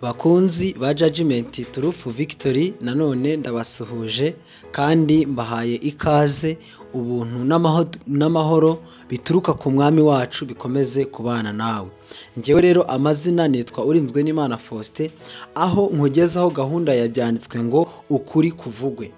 Bakunzi ba Judgment Truth Victory, nanone ndabasuhuje kandi mbahaye ikaze. Ubuntu n'amahoro bituruka ku mwami wacu bikomeze kubana nawe. Njyewe rero amazina nitwa Urinzwe n'Imana Faustin, aho nkugezaho gahunda ya byanditswe ngo ukuri kuvugwe.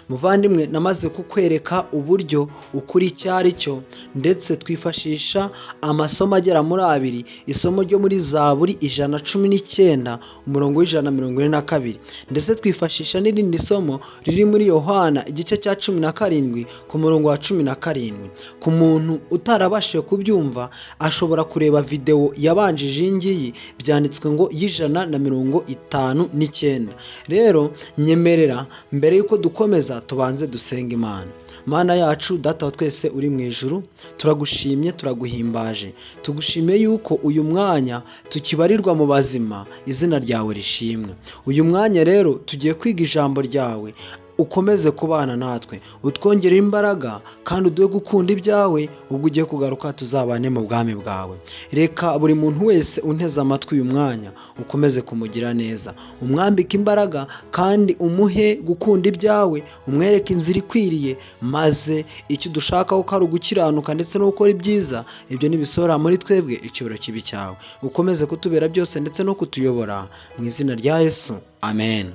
Muvandimwe, namaze kukwereka uburyo ukuri cyari cyo, ndetse twifashisha amasomo agera muri abiri. Isomo ryo muri Zaburi 119 umurongo w'142, ndetse twifashisha n'irindi somo riri muri Yohana igice cya 17 ku murongo wa 17. Ku muntu utarabashije kubyumva ashobora kureba video yabanjije iyi ngiyi, byanditswe ngo y'159. Rero nyemerera mbere yuko dukomeza tubanze dusenga Imana. Mana yacu, Data wa twese uri mu ijuru, turagushimye, turaguhimbaje, tugushimiye yuko uyu mwanya tukibarirwa mu bazima. Izina ryawe rishimwe. Uyu mwanya rero tugiye kwiga ijambo ryawe. Ukomeze kubana natwe, utwongerera imbaraga kandi uduhe gukunda ibyawe. Ubwo ugiye kugaruka tuzabane mu bwami bwawe. Reka buri muntu wese unteze amatwi uyu mwanya ukomeze kumugira neza, umwambike imbaraga kandi umuhe gukunda ibyawe, umwereke inzira ikwiriye, maze icyo dushakaho ko ari ugukiranuka ndetse no gukora ibyiza, ibyo nibisohora muri twebwe icyubahiro kibi cyawe. Ukomeze kutubera byose ndetse no kutuyobora mu izina rya Yesu, amen.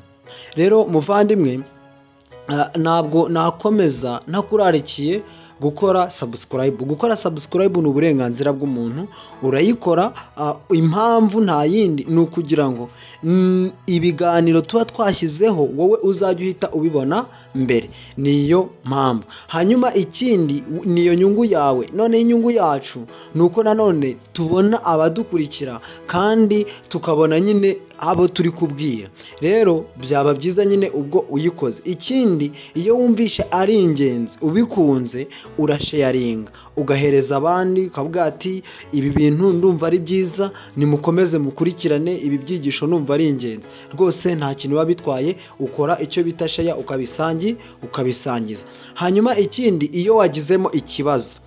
Rero muvandimwe, ntabwo nakomeza ntakurarikiye gukora subscribe. Gukora subscribe ni uburenganzira bw'umuntu, urayikora. Impamvu nta yindi, ni ukugira ngo ibiganiro tuba twashyizeho wowe uzajya uhita ubibona mbere. Niyo mpamvu. Hanyuma ikindi, niyo nyungu yawe. None inyungu yacu ni uko nanone tubona abadukurikira kandi tukabona nyine abo turi kubwira. Rero byaba byiza nyine ubwo uyikoze. Ikindi, iyo wumvishe ari ingenzi, ubikunze, urasharinga ugahereza abandi, ukavuga ati ibi bintu ndumva ari byiza, nimukomeze mukurikirane ibi byigisho, ndumva ari ingenzi rwose. Nta kintu biba bitwaye, ukora icyo bita share, ukabisangiza. Hanyuma ikindi, iyo wagizemo ikibazo,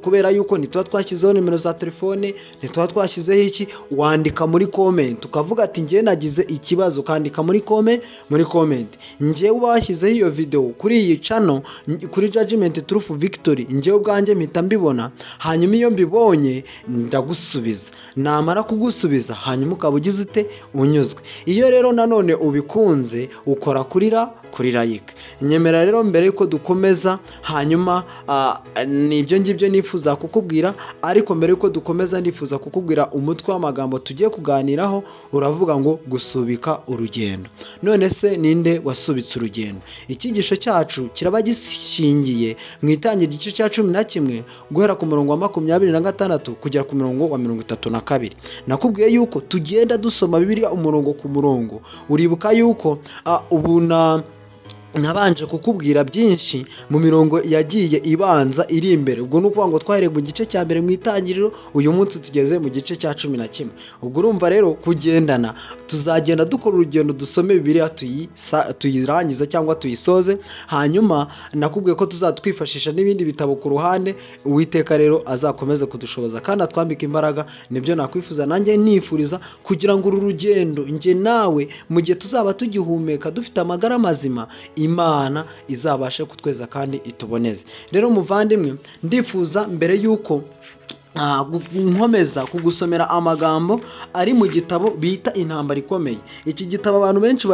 kubera yuko ntituba twashyizeho nimero za telefone, ntituba twashyizeho iki, wandika muri comment ukavuga ati njye nagize ikibazo, ukandika muri comment. Njye uba washyizeho iyo video kuri iyi channel, kuri Judgment Truth Victory, njye ubwanjye mpita mbibona. Hanyuma iyo mbibonye ndagusubiza, namara kugusubiza hanyuma ukaba ugize ute, unyuzwe. Iyo rero nanone ubikunze, ukora kuri like. Nyemera rero mbere yuko dukomeza, hanyuma nibyo ngibyo nifuza kukubwira. Ariko mbere yuko dukomeza, ndifuza kukubwira umutwe w'amagambo tugiye kuganiraho. Uravuga ngo gusubika urugendo. None se ninde wasubitse urugendo? Icyigisho cyacu kiraba gishingiye mu itangira igice cya 11 guhera ku murongo wa 26 kugera ku murongo wa 32. Nakubwiye yuko tugenda dusoma Bibiliya umurongo ku murongo. Uribuka yuko nabanje kukubwira byinshi mu mirongo yagiye ibanza iri imbere. Ubwo ni ukuvuga ngo twahereye mu gice cya mbere mu itangiriro, uyu munsi tugeze mu gice cya 11. Ubwo urumva rero kugendana, tuzagenda dukora urugendo, dusome Bibiliya tuyirangiza cyangwa tuyisoze. Hanyuma nakubwiye ko tuzatwifashisha n'ibindi bitabo ku ruhande. Uwiteka rero azakomeze kudushoboza kandi atwambike imbaraga. Nibyo nakwifuza nanjye nifuriza, kugira ngo uru rugendo njye nawe mu gihe tuzaba tugihumeka dufite amagara mazima, Imana izabashe kutweza kandi ituboneze. Rero muvandimwe, ndifuza mbere yuko nkomeza kugusomera amagambo ari mu gitabo bita Intambara Ikomeye. Iki gitabo abantu benshi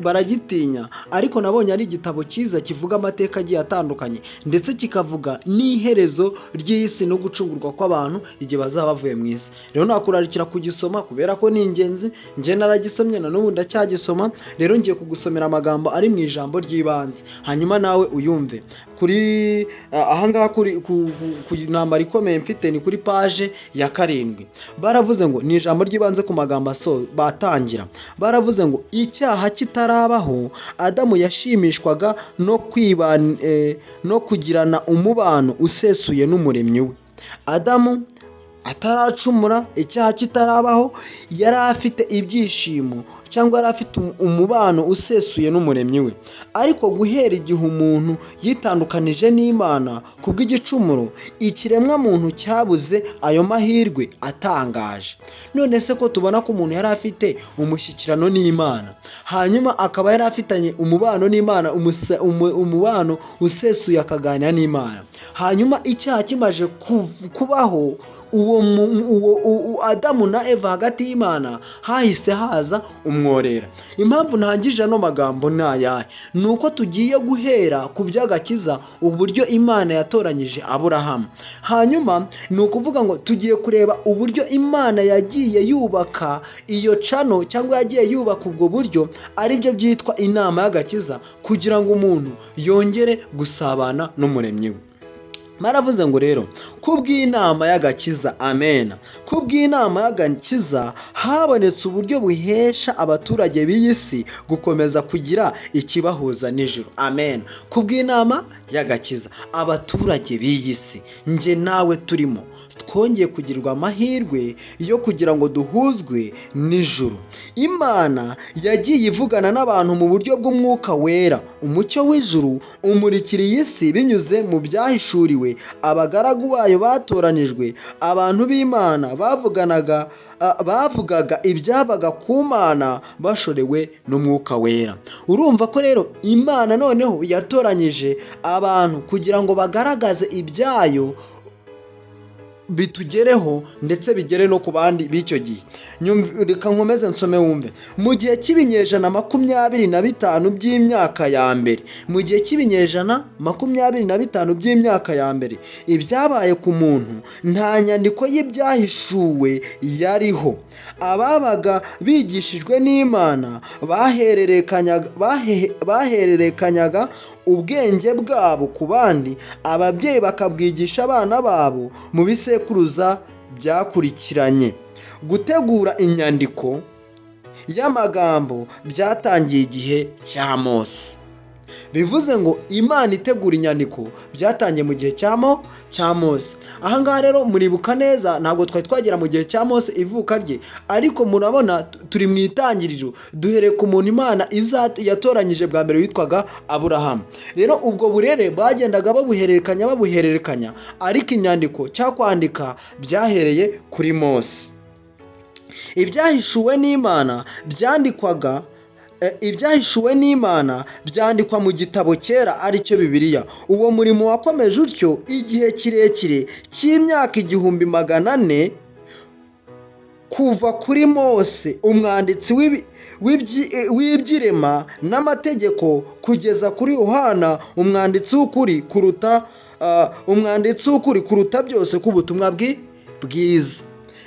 baragitinya, ariko nabonye ari igitabo cyiza kivuga amateka agiye atandukanye, ndetse kikavuga n'iherezo ry'isi no gucungurwa kw'abantu igihe bazaba bavuye mu isi. Rero nakurarikira kugisoma kubera ko ni ingenzi. Njye naragisomye na n'ubu ndacyagisoma. Rero ngiye kugusomera amagambo ari mu ijambo ry'ibanze, hanyuma nawe uyumve. Kuri ahangaha ku Intambara Ikomeye mfite ni kuri paje ya 7. Baravuze ngo ni ijambo ry'ibanze ku magambo batangira. Baravuze ngo icyaha kitarabaho, Adamu yashimishwaga no kugirana umubano usesuye n'umuremyi we. Adamu ataracumura, icyaha kitarabaho, yari afite ibyishimo cyangwa yari afite umubano usesuye n'umuremyi we. Ariko guhera igihe umuntu yitandukanije n'Imana kubw'igicumuro, ikiremwa muntu cyabuze ayo mahirwe atangaje. None se ko tubona ko umuntu yari afite umushyikirano n'Imana, hanyuma akaba yari afitanye umubano n'Imana, umubano usesuye, akaganira n'Imana, hanyuma icyaha kimaje kubaho, uwo Adamu na Eva hagati y'Imana hahise haza umworera. Impamvu ntangije ano magambo ni ayahe? Ni uko tugiye guhera ku by'agakiza, uburyo Imana yatoranyije Aburahamu. Hanyuma ni ukuvuga ngo tugiye kureba uburyo Imana yagiye yubaka iyo cano, cyangwa yagiye yubaka ubwo buryo, aribyo byitwa inama y'agakiza, kugira ngo umuntu yongere gusabana n'umuremyi we. Maravuze ngo rero kubw'inama y'agakiza, amen, kubw'inama y'agakiza habonetse uburyo buhesha abaturage b'iyi si gukomeza kugira ikibahuza n'ijuru, amen. Kubw'inama y'agakiza abaturage b'iyi si, njye nawe turimo, twongeye kugirirwa amahirwe yo kugira ngo duhuzwe n'ijuru. Imana yagiye ivugana n'abantu mu buryo bw'umwuka wera. Umucyo w'ijuru umurikira iyi si binyuze mu byahishuriwe abagaragu bayo batoranijwe. Abantu b'Imana bavugaga ibyavaga ku Mana bashorewe n'umwuka wera. Urumva ko rero Imana noneho yatoranyije abantu kugira ngo bagaragaze ibyayo bitugereho ndetse bigere no ku bandi b'icyo gihe. Reka nkomeze nsome wumve. Mu gihe cy'ibinyejana 25 by'imyaka ya mbere, mu gihe cy'ibinyejana 25 by'imyaka ya mbere, ibyabaye ku muntu nta nyandiko y'ibyahishuwe yariho. Ababaga bigishijwe n'Imana bahererekanyaga ubwenge bwabo ku bandi, ababyeyi bakabwigisha abana babo mu bisekuruza byakurikiranye. Gutegura inyandiko y'amagambo byatangiye igihe cya Mose. Bivuze ngo Imana itegura inyandiko byatangiye mu gihe cya Mose. Aha ngaha rero muribuka neza, ntabwo twari twagera mu gihe cya Mose ivuka rye, ariko murabona turi mu itangiriro, duhereye ku muntu Imana yatoranyije bwa mbere witwaga Aburahamu. Rero ubwo burere bagendaga babuhererekanya, ariko inyandiko cyangwa kwandika byahereye kuri Mose. Ibyahishuwe n'Imana byandikwa mu gitabo cyera aricyo Bibiliya. Uwo murimo wakomeje utyo igihe kirekire cy'imyaka 1400 kuva kuri Mose umwanditsi w'ibyirema n'amategeko kugeza kuri Yohana umwanditsi w'ukuri kuruta byose k'ubutumwa bwiza.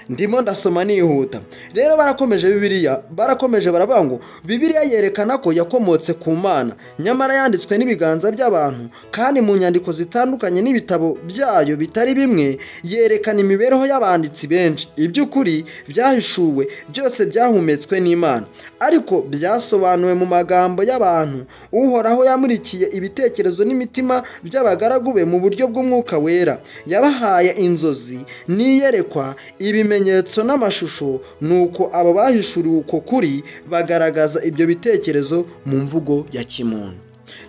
Ndimo ndasoma nihuta. Rero barakomeje baravuga ngo Bibiliya yerekana ko yakomotse ku Mana, nyamara yanditswe n'ibiganza by'abantu, kandi mu nyandiko zitandukanye n'ibitabo byayo bitari bimwe yerekana imibereho y'abanditsi benshi. Iby'ukuri byahishuwe byose byahumetswe n'Imana, ariko byasobanuwe mu magambo y'abantu. Uhoraho yamurikiye ibitekerezo n'imitima by'abagaragu be mu buryo bw'umwuka wera. Yabahaye inzozi n'iyerekwa, ibimenyetso n'amashusho, nuko abo bahishuriwe uko kuri bagaragaza ibyo bitekerezo mu mvugo ya kimuntu.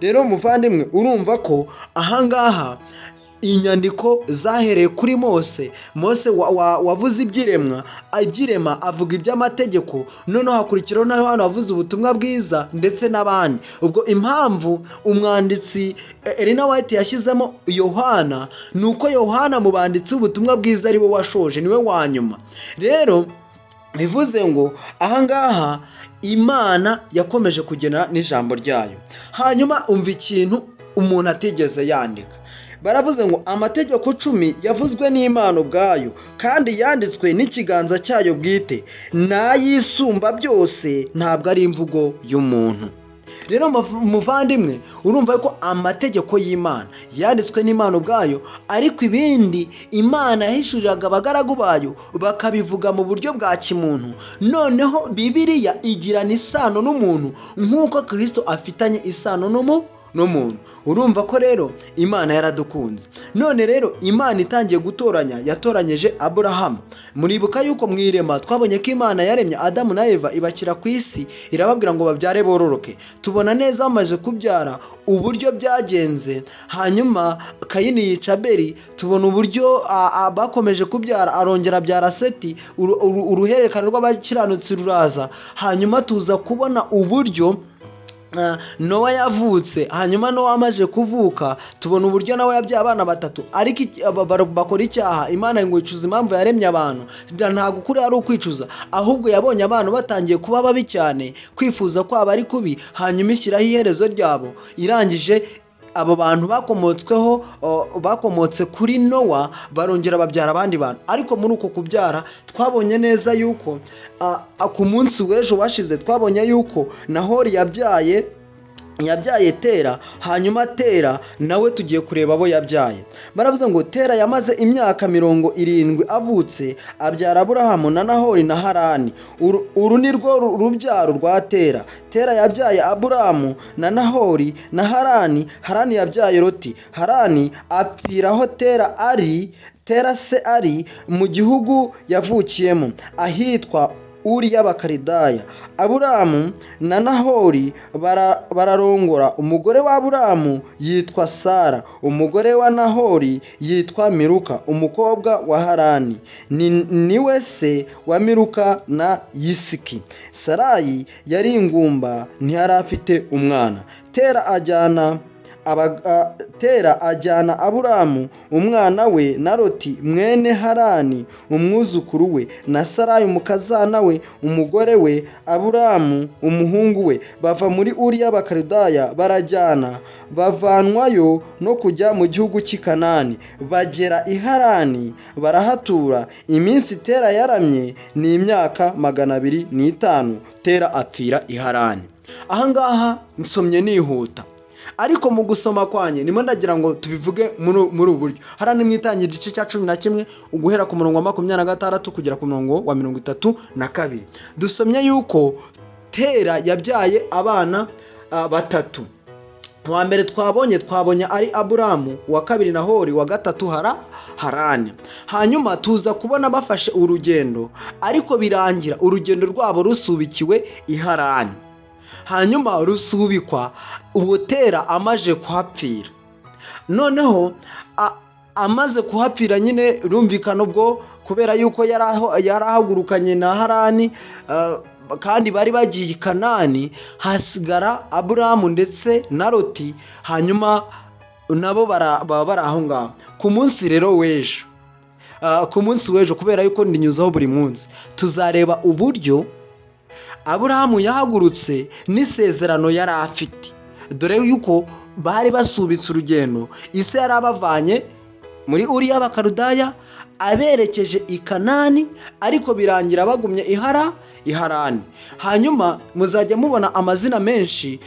Rero muvandimwe, urumva ko ahangaha inyandiko zahereye kuri Mose wavuze ibyirema avuga iby'amategeko, noneho hakurikiraho n'abantu bavuze ubutumwa bwiza ndetse n'abandi. Ubwo impamvu umwanditsi Ellen White yashyizemo Yohana, ni uko Yohana mu banditsi w'ubutumwa bwiza ari we washoje, niwe wa nyuma. Rero bivuze ngo ahangaha Imana yakomeje kugena n'ijambo ryayo. Hanyuma umva ikintu umuntu atigeze yandika. Baravuze ngo amategeko 10 yavuzwe n'Imana ubwayo, kandi yanditswe n'ikiganza cyayo bwite, n'ayisumba byose, ntabwo ari imvugo y'umuntu. Rero muvandimwe, urumva ko amategeko y'Imana yanditswe n'Imana ubwayo, ariko ibindi Imana yahishuriraga abagaragu bayo bakabivuga mu buryo bwa kimuntu. Noneho Bibiliya igirana isano n'umuntu nk'uko Kristo afitanye isano n'umuntu. Urumva ko rero Imana yaradukunze. None rero Imana itangiye gutoranya, yatoranyije Aburahamu. Muribuka yuko mu irema twabonye ko Imana yaremye Adamu na Eva ibashyira ku isi, irababwira ngo babyare bororoke. Tubona neza bamaze kubyara uburyo byagenze, hanyuma Kayini yica Abeli. Tubona uburyo bakomeje kubyara, arongera abyara Seti, uruhererekane rw'abakiranutsi ruraza. Hanyuma tuza kubona uburyo Nowa yavutse, hanyuma Nowa amaze kuvuka tubona uburyo nawe yabyaye abana batatu, ariko bakora icyaha. Imana ngo icuza impamvu yaremye abantu. Ntabwo ukuri ari ukwicuza, ahubwo yabonye abantu batangiye kuba babi cyane, kwifuza kwabo ari kubi, hanyuma ishyiraho iherezo ryabo. Irangije abo bantu bakomotse kuri Nowa barongera babyara abandi bantu. Ariko muri uko kubyara twabonye neza yuko ku munsi w'ejo washize twabonye yuko Nahori yabyaye Tera, hanyuma Tera nawe tugiye kureba abo yabyaye. Baravuze ngo Tera yamaze imyaka 70 avutse, abyara Aburahamu na Nahori na Harani. Uru ni rwo rubyaro rwa Tera. Tera yabyaye Aburahamu na Nahori na Harani. Harani yabyaye Loti. Harani apfiraho Tera se ari mu gihugu yavukiyemo, ahitwa Uri y'Abakaridaya. Aburahamu na Nahori bararongora. Umugore wa Aburahamu yitwa Sara, umugore wa Nahori yitwa Miruka, umukobwa wa Harani. Niwe se wa Miruka na Yisiki. Sarayi yari ingumba, ntiyari afite umwana. Tera ajyana Aburahamu umwana we na Loti mwene Harani umwuzukuru we, na Sarayi umukazana we, umugore we, Aburahamu umuhungu we. Bava muri Uri y'Abakaridaya barajyana, bavanwayo no kujya mu gihugu cy'i Kanani. Bagera i Harani barahatura. Iminsi Tera yaramye ni imyaka 205. Tera apfira i Harani. Ahangaha nsomye nihuta, ariko mu gusoma kwanye nimo ndagira ngo tubivuge muri ubu buryo. Harani mwitangira igice cya 11 uguhera ku murongo wa 26 kugera ku murongo wa 32. Dusomye yuko Tera yabyaye abana batatu. Wa mbere twabonye ari Aburahamu, wa kabiri Nahori, wa gatatu Harani. Hanyuma tuza kubona bafashe urugendo, ariko birangira urugendo rwabo rusubikiwe i Harani. Hanyuma rusubikwa uwo Tera amaje kuhapfira. Noneho amaze kuhapfira nyine rumvikana ubwo, kubera yuko yarahagurukanye na Harani, kandi bari bagiye i Kanani, hasigara Aburahamu ndetse na Loti. Hanyuma nabo baba bari aho ngaho. Ku munsi rero w'ejo, kubera yuko ndinyuzaho buri munsi, tuzareba uburyo Aburahamu yahagurutse n'isezerano yari afite. Dore yuko bari basubitse urugendo, ise yari abavanye muri Uri y'Abakaridaya aberekeje i Kanani, ariko birangira bagumye i Harani. Hanyuma muzajya mubona amazina menshi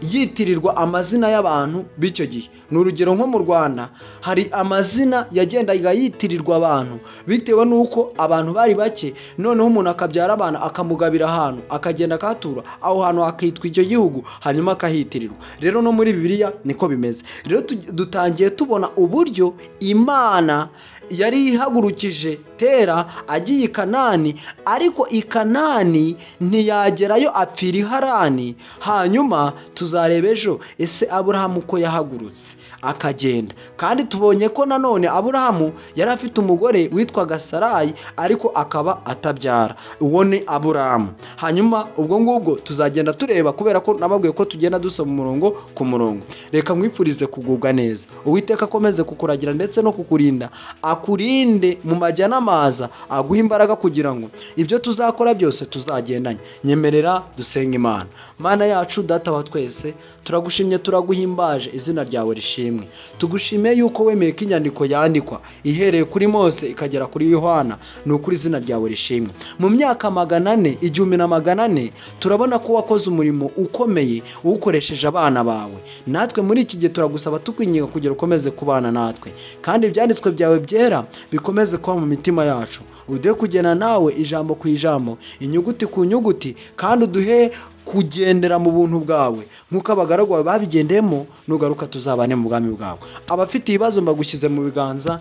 yitirirwa amazina y'abantu b'icyo gihe. Ni urugero nko mu Rwanda hari amazina yagendaga yitirirwa abantu bitewe n'uko abantu bari bake, noneho umuntu akabyara abana akamugabira ahantu akagenda akahatura, aho hantu hakitwa icyo gihugu, hanyuma akahitirirwa. Rero no muri Bibiliya niko bimeze. Rero dutangiye tubona uburyo Imana yari ihagurukije Tera agiye i Kanani, ariko i Kanani ntiyagerayo, apfira i Harani. Hanyuma tuzareba ejo ese Aburahamu ko yahagurutse akagenda. Kandi tubonye ko nanone Aburahamu yari afite umugore witwaga Sarayi, ariko akaba atabyara. Uwo ni Aburahamu. Hanyuma ubwo ngubwo tuzagenda tureba, kubera ko nababwiye ko tugenda dusoma umurongo ku murongo. Reka mwifurize kugubwa neza. Uwiteka akomeze kukuragira ndetse no kukurinda, akurinde mu majya n'amaza, aguha imbaraga kugira ngo ibyo tuzakora byose tuzagendanye. Nyemerera dusenga Imana. Mana yacu, Data wa twese, turagushimye, turaguhimbaje, izina ryawe rishimwe. Tugushimiye yuko wemeye ko inyandiko yandikwa ihereye kuri Mose ikagera kuri Yohana. Ni ukuri izina ryawe rishimwe. Mu myaka 400, 1400, turabona ko wakoze umurimo ukomeye uwukoresheje abana bawe. Natwe muri iki gihe turagusaba tukwinginga kugira ukomeze kubana natwe, kandi ibyanditswe byawe byera bikomeze kuba mu mitima yacu. Ude kugena nawe ijambo ku ijambo, inyuguti ku nyuguti, kandi uduhe kugendera mu buntu bwawe nk'uko abagaragu bawe babigendeyemo, nugaruka tuzabane mu bwami bwawe. Abafite ibibazo mbagushyize mu biganza,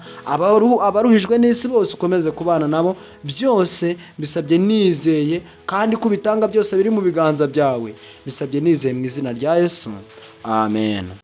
abaruhijwe n'isi bose ukomeze kubana nabo, byose bisabye nizeye, kandi ko ubitanga byose biri mu biganza byawe, bisabye nizeye mu izina rya Yesu, amen.